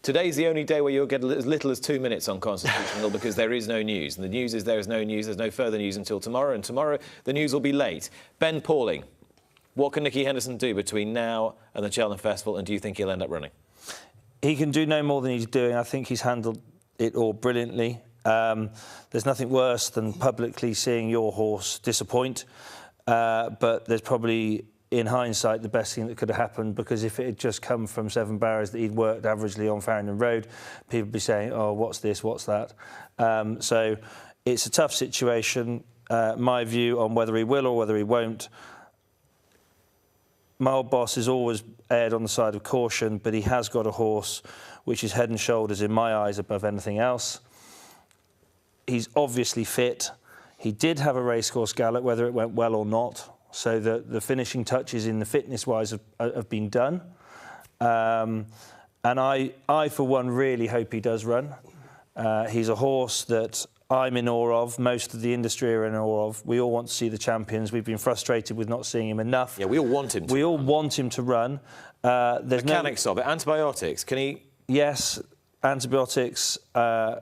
Today's the only day where you'll get as little as 2 minutes on Constitution Hill because there is no news. And the news is there is no news. There's no further news until tomorrow. And tomorrow, the news will be late. Ben Pauling, what can Nicky Henderson do between now and the Cheltenham Festival? And do you think he'll end up running? He can do no more than he's doing. I think he's handled it all brilliantly. There's nothing worse than publicly seeing your horse disappoint. But there's probably, in hindsight, the best thing that could have happened, because if it had just come from Seven Barrows that he'd worked averagely on Farringdon Road, people would be saying, oh, what's this, what's that? So it's a tough situation. My view on whether he will or whether he won't, my old boss has always erred on the side of caution, but he has got a horse which is head and shoulders, in my eyes, above anything else. He's obviously fit. He did have a racecourse gallop, whether it went well or not, so the finishing touches in the fitness-wise have been done. And I, for one, really hope he does run. He's a horse that I'm in awe of. Most of the industry are in awe of. We all want to see the champions. We've been frustrated with not seeing him enough. Yeah, we all want him to. We all want him to run. There's mechanics of it. Antibiotics. Can he? Yes, antibiotics are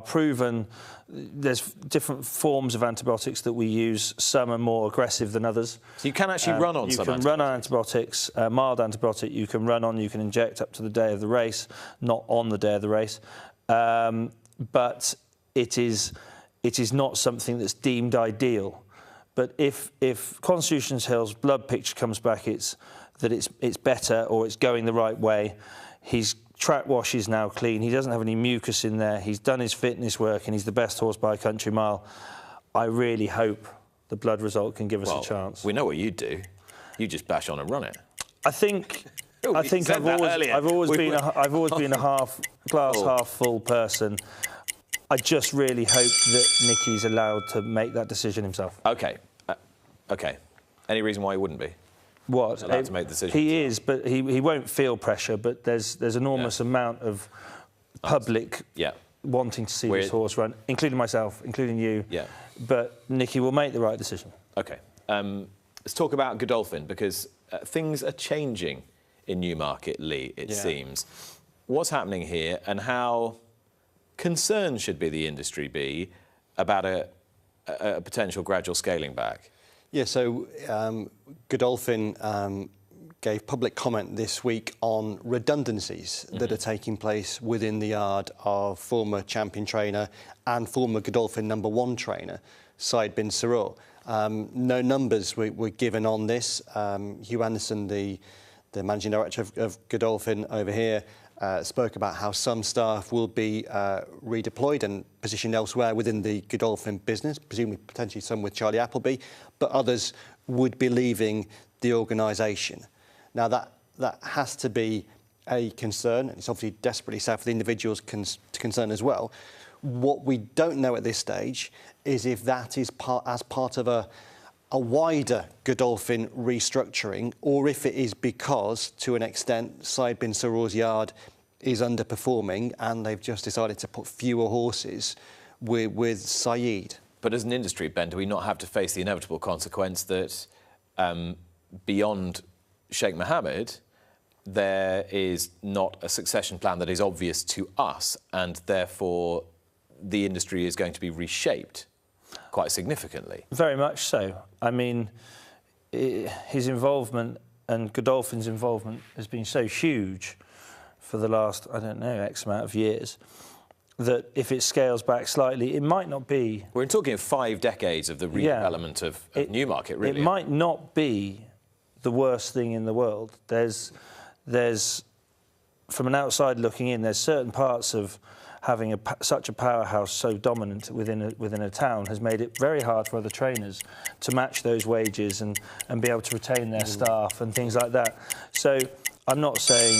proven. There's different forms of antibiotics that we use. Some are more aggressive than others. So you can actually run on some antibiotics? You can run on antibiotics. Mild antibiotic you can run on, you can inject up to the day of the race, not on the day of the race. But it is not something that's deemed ideal. But if Constitution Hill's blood picture comes back, it's better, or it's going the right way. His track wash is now clean. He doesn't have any mucus in there. He's done his fitness work, and he's the best horse by a country mile. I really hope the blood result can give us a chance. We know what you do. You just bash on and run it. I think I've always been a half glass half full person. I just really hope that Nicky's allowed to make that decision himself. OK. OK. Any reason why he wouldn't be? What? Allowed to make decisions? He is, but he won't feel pressure. But there's enormous amount of public wanting to see this horse run, including myself, including you. Yeah. But Nicky will make the right decision. OK. Let's talk about Godolphin, because things are changing in Newmarket, Lee, it seems. What's happening here, and how concerned should the industry be about a potential gradual scaling back? Yeah, so Godolphin gave public comment this week on redundancies that are taking place within the yard of former champion trainer and former Godolphin #1 trainer, Said bin Suroor. No numbers were given on this. Hugh Anderson, the managing director of Godolphin over here, spoke about how some staff will be redeployed and positioned elsewhere within the Godolphin business, presumably potentially some with Charlie Appleby, but others would be leaving the organisation. Now, that has to be a concern, and it's obviously desperately sad for the individuals concerned as well. What we don't know at this stage is if that is part of a wider Godolphin restructuring, or if it is because, to an extent, Said bin Suroor's yard is underperforming and they've just decided to put fewer horses with Said. But as an industry, Ben, do we not have to face the inevitable consequence that beyond Sheikh Mohammed, there is not a succession plan that is obvious to us, and therefore the industry is going to be reshaped quite significantly? Very much so. I mean, his involvement and Godolphin's involvement has been so huge for the last, I don't know, X amount of years, that if it scales back slightly, it might not be... We're talking of 5 decades of the redevelopment of Newmarket, really. It might not be the worst thing in the world. There's, from an outside looking in, there's certain parts of having such a powerhouse so dominant within a town has made it very hard for other trainers to match those wages and be able to retain their staff and things like that. So I'm not saying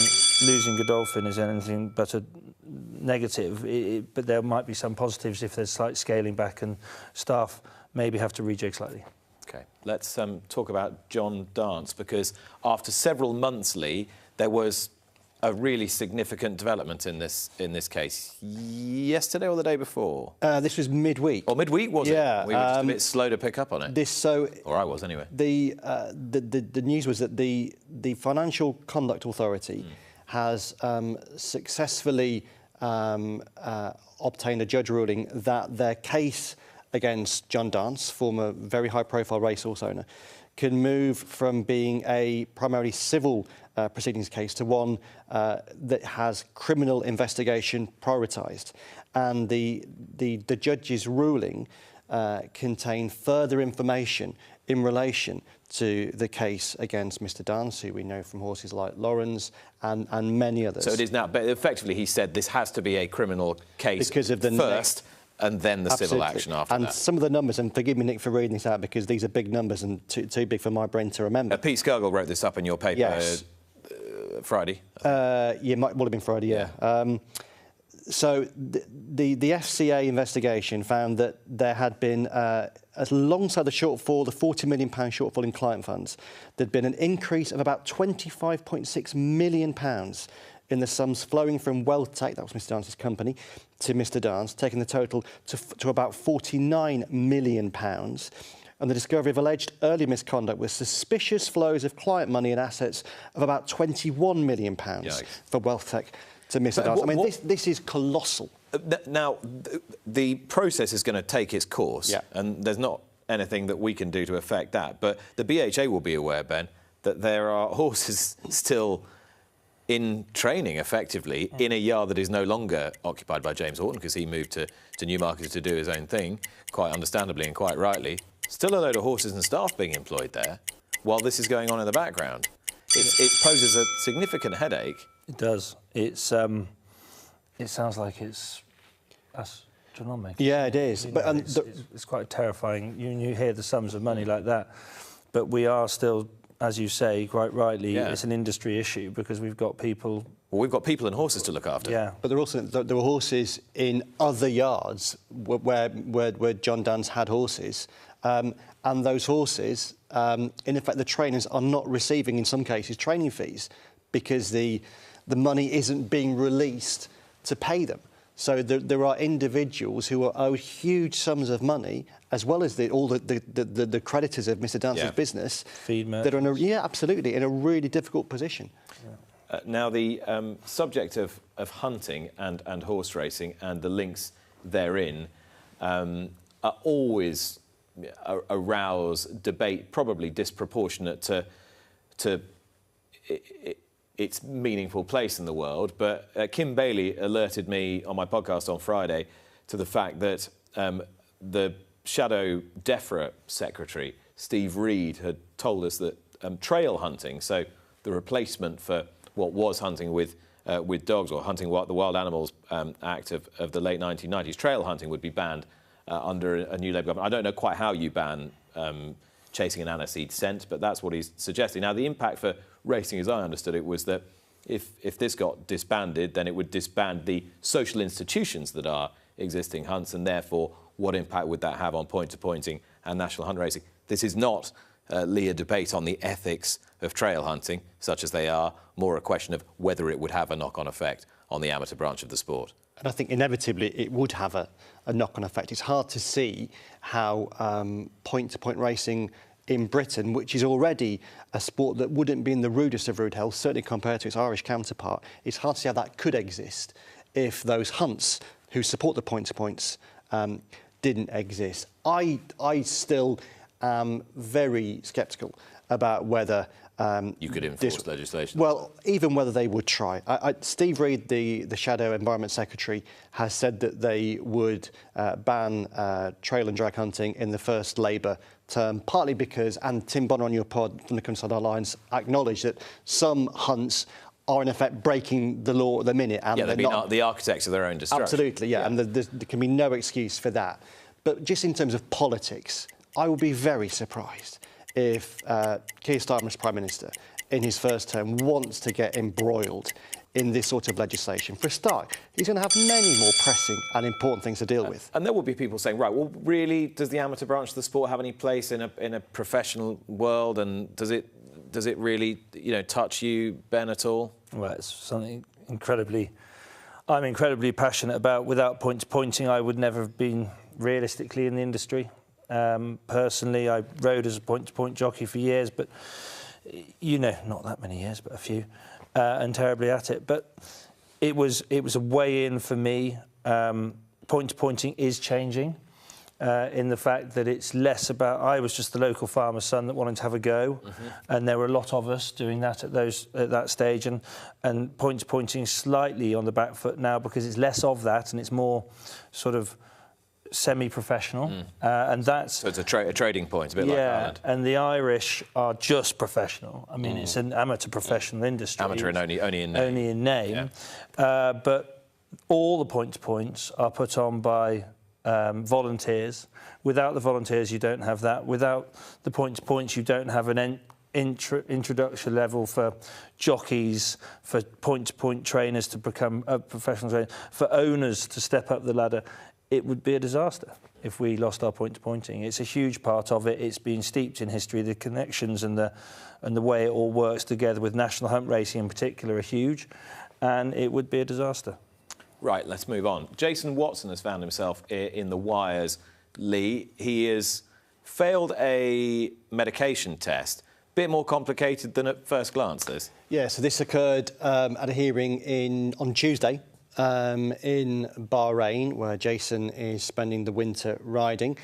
losing Godolphin is anything but a negative, but there might be some positives if there's slight scaling back and staff maybe have to rejig slightly. OK, let's talk about John Dance, because after several months, Lee, there was a really significant development in this case. Yesterday or the day before? This was midweek. Or midweek, was it? Yeah. We were just a bit slow to pick up on it. Or I was, anyway. The news was that the Financial Conduct Authority has successfully obtained a judge ruling that their case against John Dance, former very high-profile racehorse owner, can move from being a primarily civil proceedings case to one that has criminal investigation prioritised. And the judge's ruling contained further information in relation to the case against Mr. Dance, who we know from horses like Lawrence and many others. So it is now, but effectively he said this has to be a criminal case because of the first, and then the civil action after that. And some of the numbers, and forgive me, Nick, for reading this out, because these are big numbers and too big for my brain to remember. Pete Skirgle wrote this up in your paper. Yes. Friday. Yeah, might have been Friday, yeah. So the FCA investigation found that there had been, alongside the shortfall, the £40 million shortfall in client funds, there'd been an increase of about £25.6 million in the sums flowing from WealthTech, that was Mr. Dance's company, to Mr. Dance, taking the total to about £49 million. And the discovery of alleged early misconduct with suspicious flows of client money and assets of about £21 million for WealthTech to Mr. Dance. I mean, this is colossal. Now, the process is going to take its course, and there's not anything that we can do to affect that. But the BHA will be aware, Ben, that there are horses still in training, effectively, in a yard that is no longer occupied by James Horton, because he moved to Newmarket to do his own thing, quite understandably and quite rightly. Still a load of horses and staff being employed there while this is going on in the background. It poses a significant headache. It does. It sounds like it's astronomical. Yeah, it is. But it's quite terrifying. You hear the sums of money like that, but we are still, as you say, quite rightly, it's an industry issue because we've got people. Well, we've got people and horses to look after. Yeah, but there were horses in other yards where John Dance had horses. And those horses, in effect, the trainers are not receiving, in some cases, training fees because the money isn't being released to pay them. So there are individuals who are owed huge sums of money, as well as all the creditors of Mr. Dance's business, that are absolutely in a really difficult position. Yeah. Now, the subject of hunting and horse racing and the links therein are always arouse debate, probably disproportionate to its meaningful place in the world. But Kim Bailey alerted me on my podcast on Friday to the fact that the Shadow DEFRA secretary, Steve Reed, had told us that trail hunting, so the replacement for what was hunting with dogs, or hunting the Wild Animals Act of the late 1990s, trail hunting would be banned under a new Labour government. I don't know quite how you ban chasing an aniseed scent, but that's what he's suggesting. Now, the impact for racing, as I understood it, was that if this got disbanded, then it would disband the social institutions that are existing hunts, and therefore, what impact would that have on point-to-pointing and national hunt racing? This is not, Lee, a debate on the ethics of trail hunting, such as they are, more a question of whether it would have a knock-on effect on the amateur branch of the sport. And I think inevitably it would have a knock-on effect. It's hard to see how point-to-point racing in Britain, which is already a sport that wouldn't be in the rudest of rude health, certainly compared to its Irish counterpart, it's hard to see how that could exist if those hunts who support the point-to-points didn't exist. I still am very sceptical about whether you could enforce legislation. Well, even whether they would try. Steve Reed, the Shadow Environment Secretary, has said that they would ban trail and drag hunting in the first Labour term, partly because, and Tim Bonner on your pod from the Countryside Alliance acknowledged that some hunts are in effect breaking the law at the minute. And they've been the architects of their own destruction. Absolutely, and there can be no excuse for that. But just in terms of politics, I would be very surprised if Keir Starmer as Prime Minister in his first term wants to get embroiled in this sort of legislation. For a start, he's going to have many more pressing and important things to deal with. And there will be people saying, right, well, really, does the amateur branch of the sport have any place in a professional world? And does it really, touch you, Ben, at all? Well, it's something I'm incredibly passionate about. Without point-to-pointing, I would never have been realistically in the industry. Personally, I rode as a point-to-point jockey for years, but, not that many years, but a few. and terribly at it. But it was a way in for me. Point-to-pointing is changing. In the fact that it's less about I was just the local farmer's son that wanted to have a go, and there were a lot of us doing that at that stage, and pointing slightly on the back foot now because it's less of that and it's more sort of semi-professional, and that's so it's a trading point, a bit like Ireland. And the Irish are just professional. I mean, it's an amateur professional industry. Amateur and only in name. Only in name, but all the point-to-points are put on by volunteers. Without the volunteers, you don't have that. Without the point-to-points, you don't have an introduction level for jockeys, for point-to-point trainers to become professional trainers, for owners to step up the ladder. It would be a disaster if we lost our point-to-pointing. It's a huge part of it. It's been steeped in history. The connections and the way it all works together with national hunt racing in particular are huge, and it would be a disaster. Right, let's move on. Jason Watson has found himself in the wires, Lee. He has failed a medication test. Bit more complicated than at first glance, this. Yeah, so this occurred at a hearing on Tuesday in Bahrain, where Jason is spending the winter riding.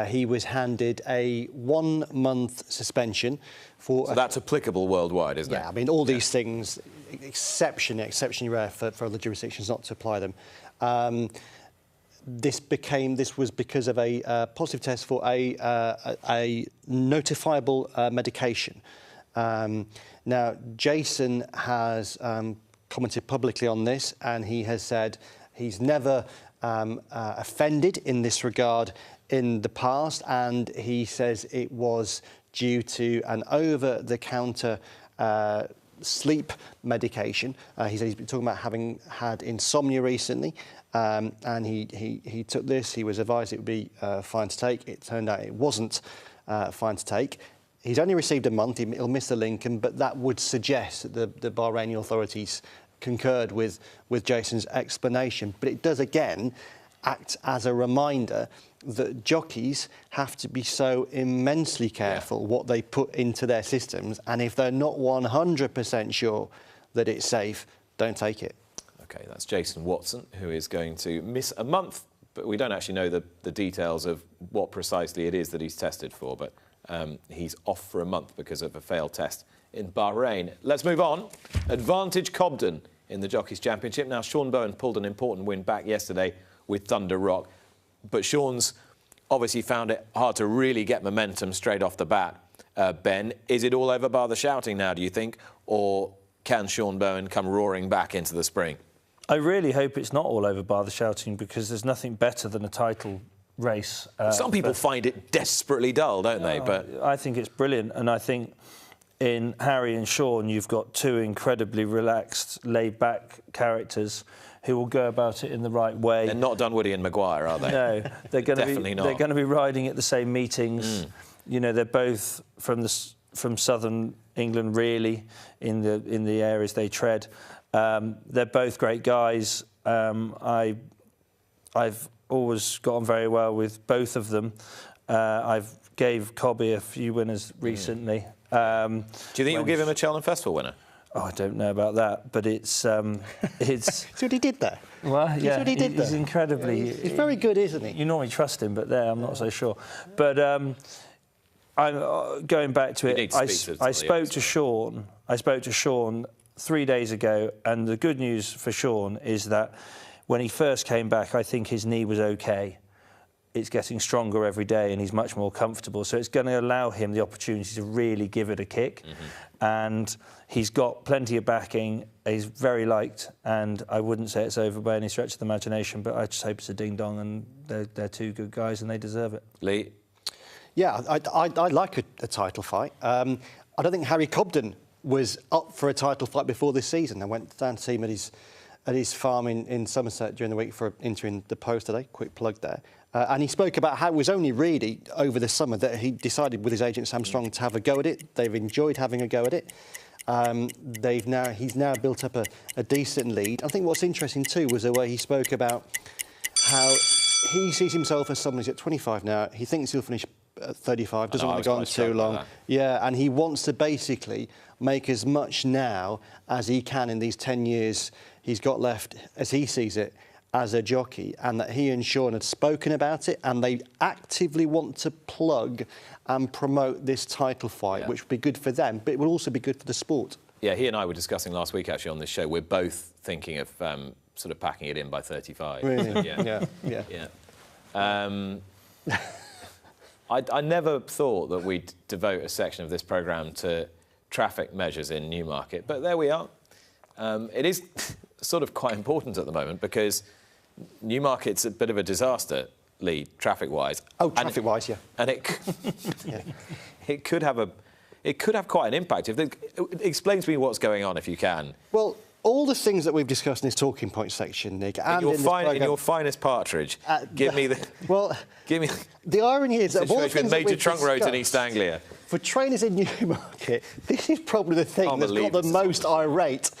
He was handed a 1-month suspension for... So that's applicable worldwide, isn't it? Yeah, I mean, all these things, exceptionally rare for other jurisdictions not to apply them. This was because of a positive test for a notifiable medication. Now, Jason has commented publicly on this, and he has said he's never offended in this regard in the past, and he says it was due to an over-the-counter sleep medication. He said he's been talking about having had insomnia recently, and he took this. He was advised it would be fine to take. It turned out it wasn't fine to take. He's only received a month. He'll miss the Lincoln, but that would suggest that the Bahraini authorities concurred with Jason's explanation. But it does, again, act as a reminder that jockeys have to be so immensely careful what they put into their systems, and if they're not 100% sure that it's safe, don't take it. OK, that's Jason Watson, who is going to miss a month, but we don't actually know the details of what precisely it is that he's tested for, but he's off for a month because of a failed test in Bahrain. Let's move on. Advantage Cobden in the Jockeys' Championship. Now, Sean Bowen pulled an important win back yesterday with Thunder Rock, but Sean's obviously found it hard to really get momentum straight off the bat. Ben, is it all over bar the shouting now, do you think, or can Sean Bowen come roaring back into the spring? I really hope it's not all over bar the shouting, because there's nothing better than a title race. Some people find it desperately dull, don't they? But I think it's brilliant, and I think in Harry and Sean you've got two incredibly relaxed, laid-back characters who will go about it in the right way. They're not Dunwoody and Maguire, are they? No, they're going Definitely not. They're going to be riding at the same meetings. You know, they're both from southern England, really, in the areas they tread. They're both great guys. I've always got on very well with both of them. I've gave Cobby a few winners recently. Do you think you'll give him a Cheltenham Festival winner? Oh, I don't know about that, but it's See what he did there? Well, yeah, what he did he's there? incredibly. He's very good, isn't he? You normally trust him, but there I'm not so sure. But I'm going back to it. I spoke to Sean. I spoke to Sean 3 days ago, and the good news for Sean is that when he first came back, I think his knee was okay. It's getting stronger every day, and he's much more comfortable. So it's going to allow him the opportunity to really give it a kick. And he's got plenty of backing. He's very liked, and I wouldn't say it's over by any stretch of the imagination, but I just hope it's a ding-dong, and they're two good guys, and they deserve it. Lee? Yeah, I like a title fight. I don't think Harry Cobden was up for a title fight before this season. I went down to see him at his farm in Somerset during the week for entering the post today. Quick plug there. And he spoke about how it was only really over the summer that he decided with his agent Sam Strong to have a go at it. They've enjoyed having a go at it. He's now built up a decent lead. I think what's interesting too was the way he spoke about how he sees himself as someone who's at 25 now. He thinks he'll finish at 35, doesn't I know, want to I go on was quite too struck by long. that. Yeah, and he wants to basically make as much now as he can in these 10 years he's got left, as he sees it, as a jockey, and that he and Sean had spoken about it, and they actively want to plug and promote this title fight, which would be good for them, but it will also be good for the sport. Yeah, he and I were discussing last week actually on this show. We're both thinking of sort of packing it in by 35. Really? Yeah. I never thought that we'd devote a section of this programme to traffic measures in Newmarket, but there we are. It is sort of quite important at the moment because Newmarket's a bit of a disaster, Lee, traffic-wise. Oh, traffic-wise, yeah. And it could have quite an impact. Explain to me what's going on, if you can. Well, all the things that we've discussed in this talking point section, Nick, and in your finest partridge, give me the. Well, give me the irony is that of all the situation things with Major that we've Trunk Road in discussed, East Anglia. For trainers in Newmarket, this is probably the thing that's got the most irate.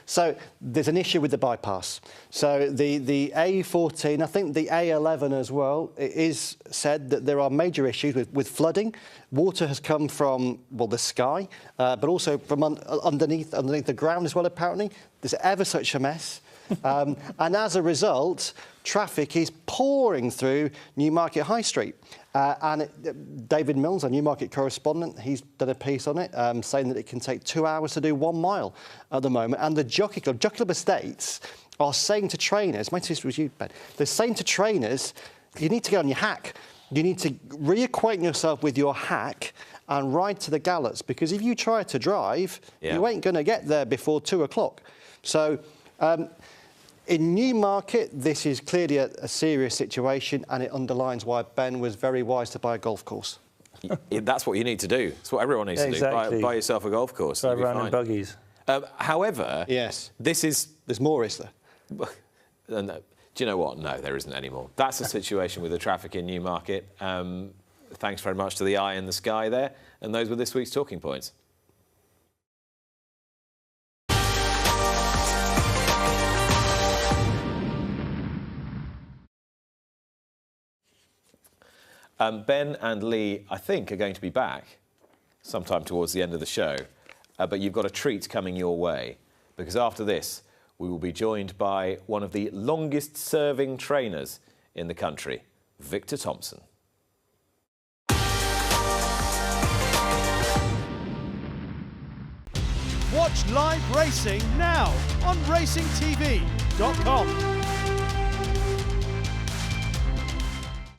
So there's an issue with the bypass. So the A14, I think the A11 as well, it is said that there are major issues with flooding. Water has come from, well, the sky, but also from underneath the ground as well, apparently. There's ever such a mess. And as a result, traffic is pouring through Newmarket High Street. David Mills, our Newmarket correspondent, he's done a piece on it, saying that it can take 2 hours to do 1 mile at the moment. And the Jockey Club Estates are saying to trainers, my sister was you, Ben, they're saying to trainers, you need to get on your hack. You need to reacquaint yourself with your hack and ride to the gallops, because if you try to drive, you ain't going to get there before 2 o'clock. So in Newmarket, this is clearly a serious situation, and it underlines why Ben was very wise to buy a golf course. That's what you need to do. That's what everyone needs to do. Buy yourself a golf course. Drive around in buggies. However, yes, there's more, is there? No. Do you know what? No, there isn't anymore. That's the situation with the traffic in Newmarket. Thanks very much to the eye in the sky there. And those were this week's talking points. Ben and Lee, I think, are going to be back sometime towards the end of the show. But you've got a treat coming your way, because after this, we will be joined by one of the longest-serving trainers in the country, Victor Thompson. Watch live racing now on racingtv.com.